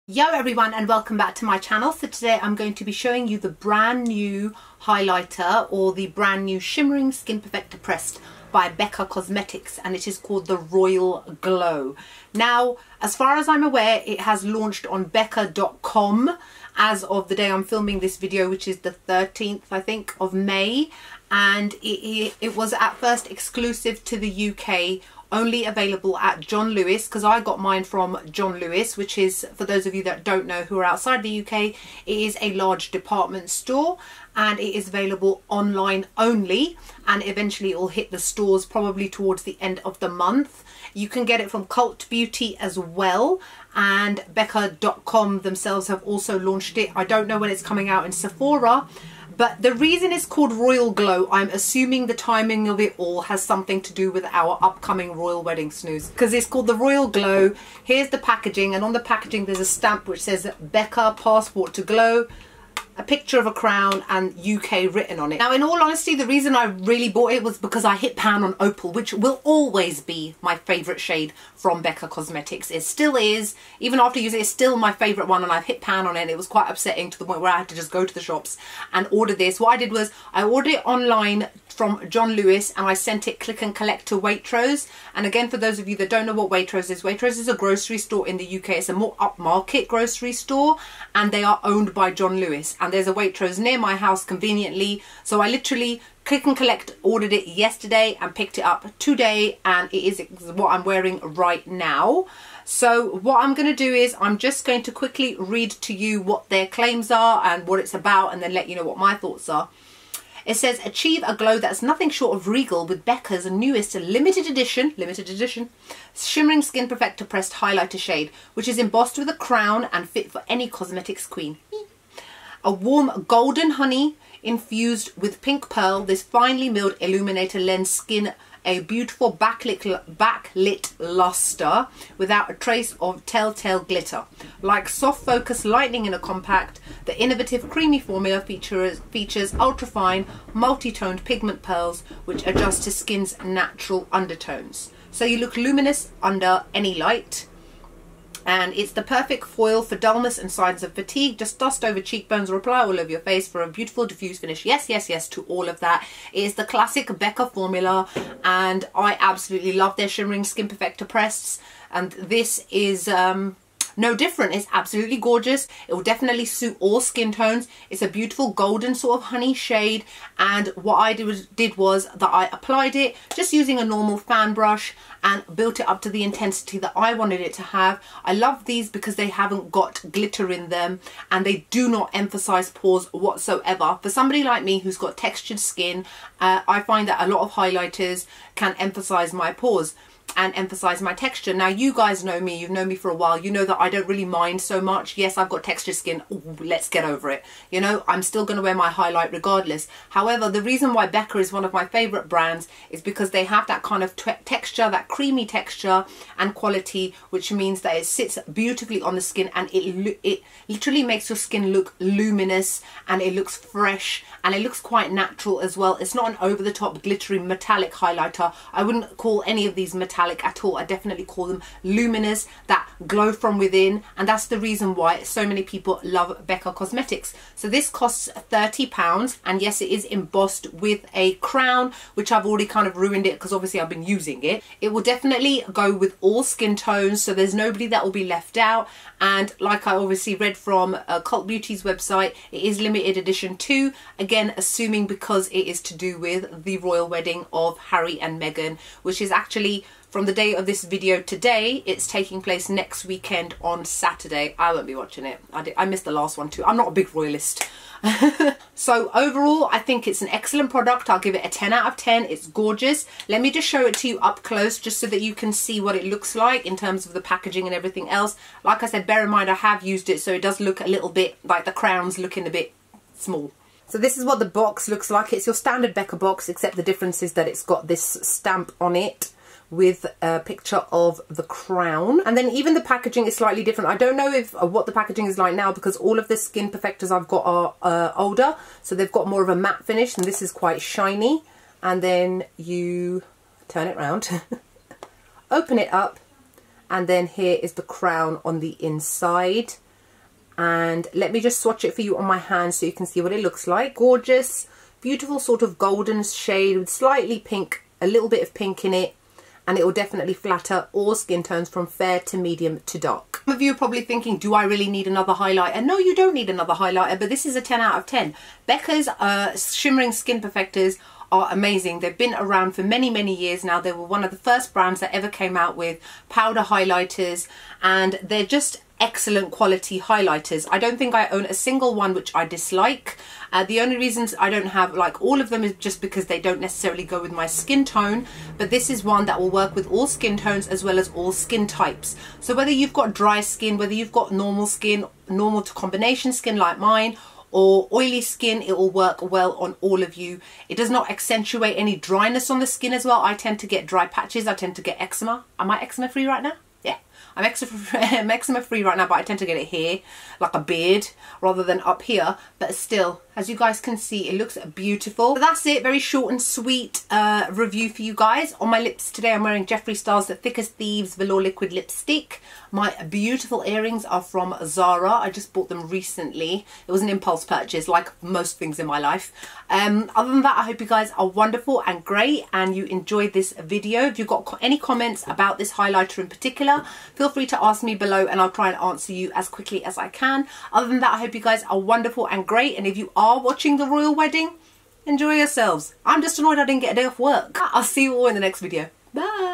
Yo everyone, and welcome back to my channel. So today I'm going to be showing you the brand new highlighter, or the brand new Shimmering Skin Perfector Pressed by Becca Cosmetics, and it is called the Royal Glow. Now, as far as I'm aware, it has launched on becca.com as of the day I'm filming this video, which is the 13th, I think, of May, and it was at first exclusive to the UK, only available at John Lewis, because I got mine from John Lewis, which is, for those of you that don't know who are outside the UK, it is a large department store, and it is available online only, and eventually it will hit the stores probably towards the end of the month. You can get it from Cult Beauty as well, and becca.com themselves have also launched it. I don't know when it's coming out in Sephora, but the reason it's called Royal Glow, I'm assuming the timing of it all has something to do with our upcoming royal wedding snooze, because it's called the Royal Glow. Here's the packaging, and on the packaging there's a stamp which says Becca Passport to Glow, a picture of a crown, and UK written on it. Now, in all honesty, the reason I really bought it was because I hit pan on Opal, which will always be my favourite shade from Becca Cosmetics. It still is, even after using it, it's still my favourite one, and I've hit pan on it. It was quite upsetting to the point where I had to just go to the shops and order this. What I did was I ordered it online from John Lewis, and I sent it click and collect to Waitrose. And again, for those of you that don't know what Waitrose is a grocery store in the UK. It's a more upmarket grocery store, and they are owned by John Lewis. And there's a Waitrose near my house conveniently, so I literally click and collect ordered it yesterday and picked it up today, and it is what I'm wearing right now. So what I'm going to do is I'm just going to quickly read to you what their claims are and what it's about, and then let you know what my thoughts are. It says, achieve a glow that's nothing short of regal with Becca's newest limited edition Shimmering Skin Perfector Pressed Highlighter shade, which is embossed with a crown and fit for any cosmetics queen. A warm golden honey infused with pink pearl, this finely milled illuminator lends skin a beautiful backlit luster without a trace of telltale glitter. Like soft focus lightning in a compact, the innovative creamy formula features ultrafine multi-toned pigment pearls which adjust to skin's natural undertones. So you look luminous under any light. And it's the perfect foil for dullness and signs of fatigue. Just dust over cheekbones or apply all over your face for a beautiful diffused finish. Yes, yes, yes to all of that. It is the classic Becca formula, and I absolutely love their Shimmering Skin Perfector Pressed. And this is no different. It's absolutely gorgeous. It will definitely suit all skin tones. It's a beautiful golden sort of honey shade, and what I did was that I applied it just using a normal fan brush and built it up to the intensity that I wanted it to have. I love these because they haven't got glitter in them, and they do not emphasize pores whatsoever. For somebody like me who's got textured skin, I find that a lot of highlighters can emphasize my pores and emphasize my texture. Now, you guys know me, you've known me for a while, you know that I don't really mind so much. Yes, I've got textured skin. Ooh, let's get over it. You know, I'm still going to wear my highlight regardless. However, the reason why Becca is one of my favorite brands is because they have that kind of texture, that creamy texture and quality, which means that it sits beautifully on the skin, and it literally makes your skin look luminous, and it looks fresh, and it looks quite natural as well. It's not an over-the-top glittery metallic highlighter. I wouldn't call any of these metallic at all. I definitely call them luminous, that glow from within, and that's the reason why so many people love Becca Cosmetics. So this costs £30, and yes, it is embossed with a crown, which I've already kind of ruined it because obviously I've been using it. It will definitely go with all skin tones, so there's nobody that will be left out. And like I obviously read from Cult Beauty's website, it is limited edition too, again assuming because it is to do with the royal wedding of Harry and Meghan, which is actually, from the day of this video today, it's taking place next weekend on Saturday. I won't be watching it. I missed the last one too. I'm not a big royalist. So overall, I think it's an excellent product. I'll give it a 10 out of 10. It's gorgeous. Let me just show it to you up close just so that you can see what it looks like in terms of the packaging and everything else. Like I said, bear in mind I have used it, so it does look a little bit like the crown's looking a bit small. So this is what the box looks like. It's your standard Becca box, except the difference is that it's got this stamp on it with a picture of the crown, and then even the packaging is slightly different. I don't know if what the packaging is like now, because all of the skin perfectors I've got are older, so they've got more of a matte finish, and this is quite shiny. And then you turn it round open it up, and then here is the crown on the inside. And let me just swatch it for you on my hand so you can see what it looks like. Gorgeous, beautiful sort of golden shade with slightly pink, a little bit of pink in it. And it will definitely flatter all skin tones from fair to medium to dark. Some of you are probably thinking, do I really need another highlighter? No, you don't need another highlighter, but this is a 10 out of 10. Becca's Shimmering Skin Perfectors are amazing. They've been around for many, many years now. They were one of the first brands that ever came out with powder highlighters, and they're just excellent quality highlighters. I don't think I own a single one which I dislike. The only reasons I don't have like all of them is just because they don't necessarily go with my skin tone, but this is one that will work with all skin tones as well as all skin types. So whether you've got dry skin, whether you've got normal skin, normal to combination skin like mine, or oily skin, it will work well on all of you. It does not accentuate any dryness on the skin as well. I tend to get dry patches. I tend to get eczema. Am I eczema free right now? Yeah, I'm eczema free right now, but I tend to get it here, like a beard, rather than up here. But still, as you guys can see, it looks beautiful. So that's it, very short and sweet review for you guys. On my lips today, I'm wearing Jeffree Star's The Thickest Thieves Velour Liquid Lipstick. My beautiful earrings are from Zara. I just bought them recently. It was an impulse purchase, like most things in my life. Other than that, I hope you guys are wonderful and great and you enjoyed this video. If you've got any comments about this highlighter in particular, feel free to ask me below and I'll try and answer you as quickly as I can. Other than that, I hope you guys are wonderful and great, and if you are watching the royal wedding, enjoy yourselves. I'm just annoyed I didn't get a day off work. I'll see you all in the next video. Bye.